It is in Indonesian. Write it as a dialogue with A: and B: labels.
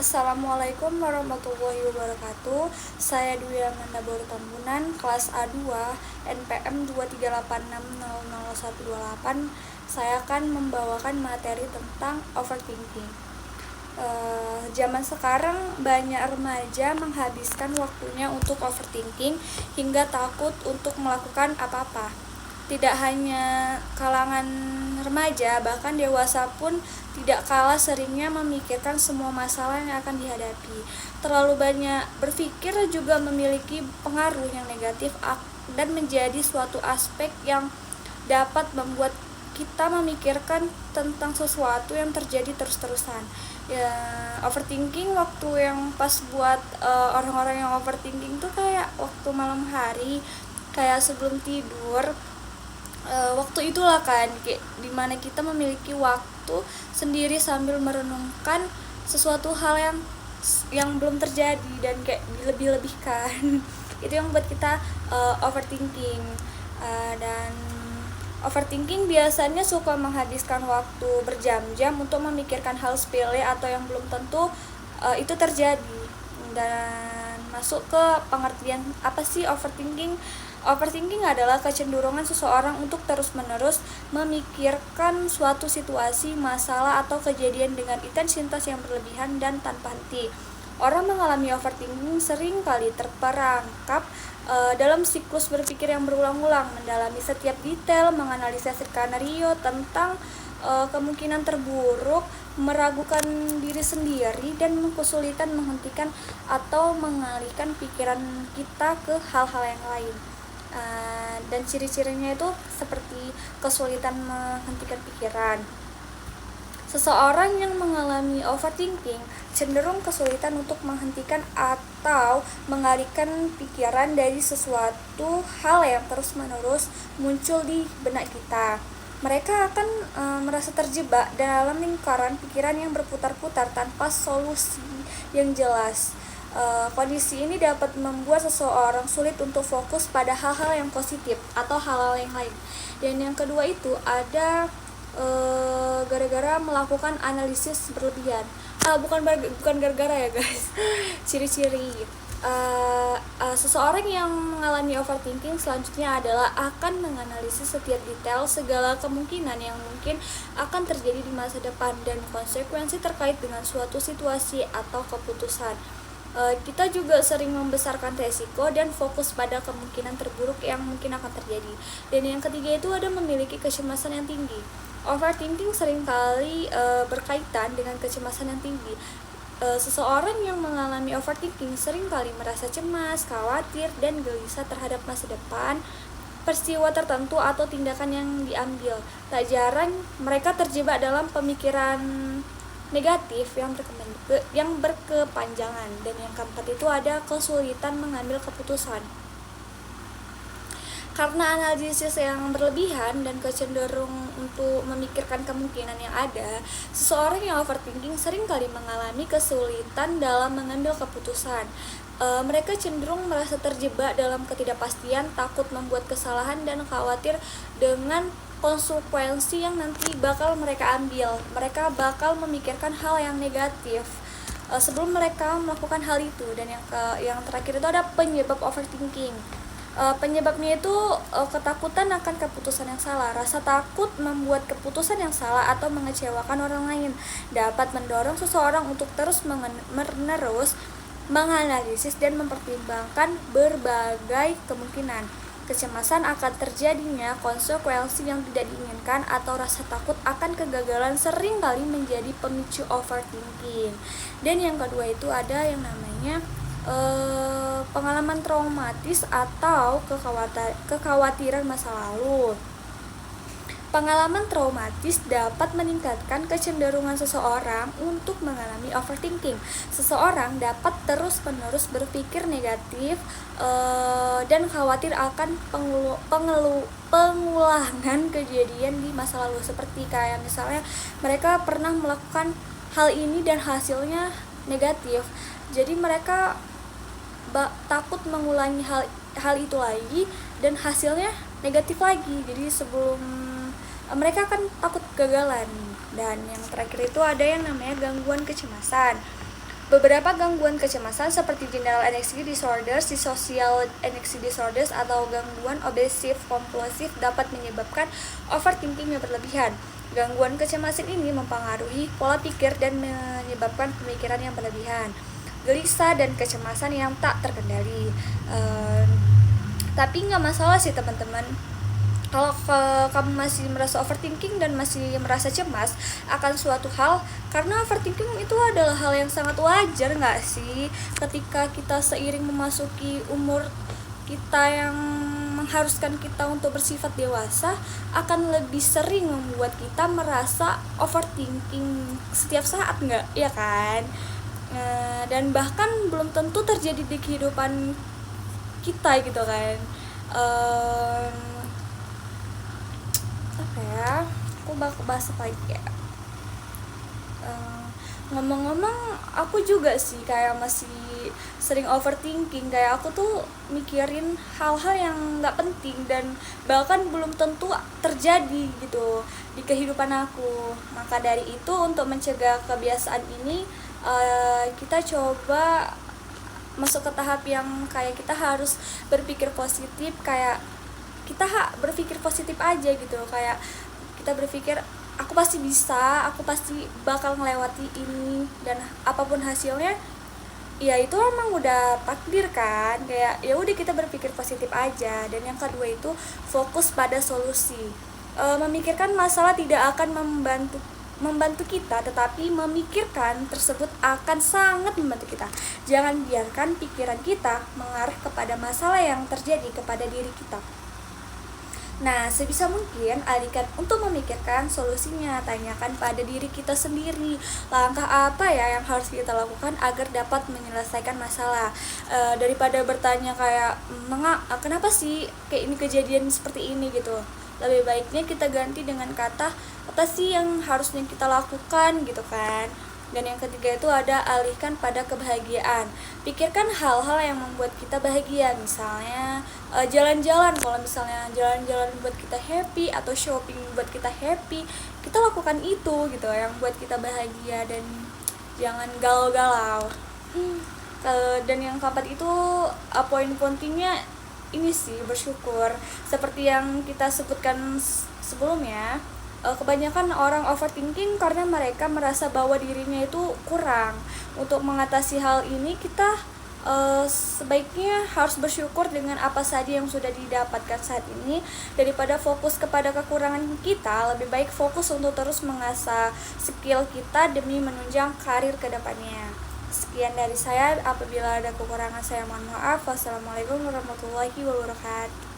A: Assalamualaikum warahmatullahi wabarakatuh. Saya Dwi Amanda Baru Tambunan, kelas A2, NPM 238600128. Saya akan membawakan materi tentang overthinking. Zaman sekarang banyak remaja menghabiskan waktunya untuk overthinking hingga takut untuk melakukan apa-apa. Tidak hanya kalangan remaja, bahkan dewasa pun tidak kalah seringnya memikirkan semua masalah yang akan dihadapi. Terlalu banyak berpikir juga memiliki pengaruh yang negatif dan menjadi suatu aspek yang dapat membuat kita memikirkan tentang sesuatu yang terjadi terus-terusan. Ya, overthinking waktu yang pas buat orang-orang yang overthinking tuh kayak waktu malam hari, kayak sebelum tidur. Waktu itulah kan kayak dimana kita memiliki waktu sendiri sambil merenungkan sesuatu hal yang belum terjadi dan kayak dilebih-lebihkan. Itu yang buat kita overthinking. Dan overthinking biasanya suka menghabiskan waktu berjam-jam untuk memikirkan hal sepele atau yang belum tentu itu terjadi. Dan masuk ke pengertian apa sih overthinking. Overthinking adalah kecenderungan seseorang untuk terus-menerus memikirkan suatu situasi, masalah, atau kejadian dengan intensitas yang berlebihan dan tanpa henti. Orang mengalami overthinking sering kali terperangkap dalam siklus berpikir yang berulang-ulang, mendalami setiap detail, menganalisis skenario tentang kemungkinan terburuk, meragukan diri sendiri, dan kesulitan menghentikan atau mengalihkan pikiran kita ke hal-hal yang lain. Dan ciri-cirinya itu seperti kesulitan menghentikan pikiran. Seseorang yang mengalami overthinking cenderung kesulitan untuk menghentikan atau mengalihkan pikiran dari sesuatu hal yang terus-menerus muncul di benak kita. Mereka akan merasa terjebak dalam lingkaran pikiran yang berputar-putar tanpa solusi yang jelas. Kondisi ini dapat membuat seseorang sulit untuk fokus pada hal-hal yang positif atau hal-hal yang lain. Dan yang kedua itu ada gara-gara melakukan analisis berlebihan. Bukan gara-gara ya guys. Ciri-ciri seseorang yang mengalami overthinking selanjutnya adalah akan menganalisis setiap detail segala kemungkinan yang mungkin akan terjadi di masa depan dan konsekuensi terkait dengan suatu situasi atau keputusan. Kita juga sering membesarkan resiko dan fokus pada kemungkinan terburuk yang mungkin akan terjadi. Dan yang ketiga itu ada memiliki kecemasan yang tinggi. Overthinking seringkali berkaitan dengan kecemasan yang tinggi. Seseorang yang mengalami overthinking seringkali merasa cemas, khawatir, dan gelisah terhadap masa depan, peristiwa tertentu atau tindakan yang diambil. Tak jarang mereka terjebak dalam pemikiran negatif yang berkepanjangan. Dan yang keempat itu ada kesulitan mengambil keputusan. Karena analisis yang berlebihan dan kecenderung untuk memikirkan kemungkinan yang ada, seseorang yang overthinking seringkali mengalami kesulitan dalam mengambil keputusan. Mereka cenderung merasa terjebak dalam ketidakpastian, takut membuat kesalahan, dan khawatir dengan konsekuensi yang nanti bakal mereka ambil. Mereka bakal memikirkan hal yang negatif sebelum mereka melakukan hal itu. Dan yang terakhir itu ada penyebab overthinking. Penyebabnya itu ketakutan akan keputusan yang salah. Rasa takut membuat keputusan yang salah atau mengecewakan orang lain dapat mendorong seseorang untuk terus menerus menganalisis dan mempertimbangkan berbagai kemungkinan. Kecemasan akan terjadinya konsekuensi yang tidak diinginkan atau rasa takut akan kegagalan seringkali menjadi pemicu overthinking. Dan yang kedua itu ada yang namanya pengalaman traumatis atau kekhawatiran masa lalu. Pengalaman traumatis dapat meningkatkan kecenderungan seseorang untuk mengalami overthinking. Seseorang dapat terus-menerus berpikir negatif dan khawatir akan pengulangan kejadian di masa lalu. Seperti kayak misalnya mereka pernah melakukan hal ini dan hasilnya negatif. Jadi mereka takut mengulangi hal itu lagi dan hasilnya negatif lagi. Jadi mereka akan takut kegagalan. Dan yang terakhir itu ada yang namanya gangguan kecemasan. Beberapa gangguan kecemasan seperti general anxiety disorders, dissocial anxiety disorders, atau gangguan obsesif kompulsif dapat menyebabkan overthinking yang berlebihan. Gangguan kecemasan ini mempengaruhi pola pikir dan menyebabkan pemikiran yang berlebihan, gelisah, dan kecemasan yang tak terkendali. Tapi nggak masalah sih teman-teman, kalau kamu masih merasa overthinking dan masih merasa cemas akan suatu hal, karena overthinking itu adalah hal yang sangat wajar nggak sih, ketika kita seiring memasuki umur kita yang mengharuskan kita untuk bersifat dewasa, akan lebih sering membuat kita merasa overthinking setiap saat, nggak ya kan? Dan bahkan belum tentu terjadi di kehidupan kita gitu kan. Apa ya, aku bakal bahas apa lagi ya. Ngomong-ngomong, aku juga sih kayak masih sering overthinking, kayak aku tuh mikirin hal-hal yang nggak penting dan bahkan belum tentu terjadi gitu di kehidupan aku. Maka dari itu, untuk mencegah kebiasaan ini, kita coba masuk ke tahap yang kayak kita harus berpikir positif, kayak kita berpikir positif aja gitu, kayak kita berpikir aku pasti bisa, aku pasti bakal melewati ini, dan apapun hasilnya ya itu emang udah takdir kan, kayak ya udah kita berpikir positif aja. Dan yang kedua itu fokus pada solusi. Memikirkan masalah tidak akan membantu kita, tetapi memikirkan tersebut akan sangat membantu kita. Jangan biarkan pikiran kita mengarah kepada masalah yang terjadi kepada diri kita. Nah, sebisa mungkin alihkan untuk memikirkan solusinya. Tanyakan pada diri kita sendiri, langkah apa ya yang harus kita lakukan agar dapat menyelesaikan masalah. Daripada bertanya kayak, kenapa sih kayak ini kejadian seperti ini gitu. Lebih baiknya kita ganti dengan kata, apa sih yang harusnya kita lakukan gitu kan. Dan yang ketiga itu ada alihkan pada kebahagiaan. Pikirkan hal-hal yang membuat kita bahagia. Misalnya jalan-jalan, kalau misalnya jalan-jalan buat kita happy, atau shopping buat kita happy, kita lakukan itu gitu yang buat kita bahagia, dan jangan galau-galau. Dan yang keempat itu poin pentingnya ini sih, bersyukur. Seperti yang kita sebutkan sebelumnya, kebanyakan orang overthinking karena mereka merasa bahwa dirinya itu kurang. Untuk mengatasi hal ini, kita sebaiknya harus bersyukur dengan apa saja yang sudah didapatkan saat ini. Daripada fokus kepada kekurangan kita, lebih baik fokus untuk terus mengasah skill kita demi menunjang karir ke depannya. Sekian dari saya, apabila ada kekurangan saya mohon maaf. Wassalamualaikum warahmatullahi wabarakatuh.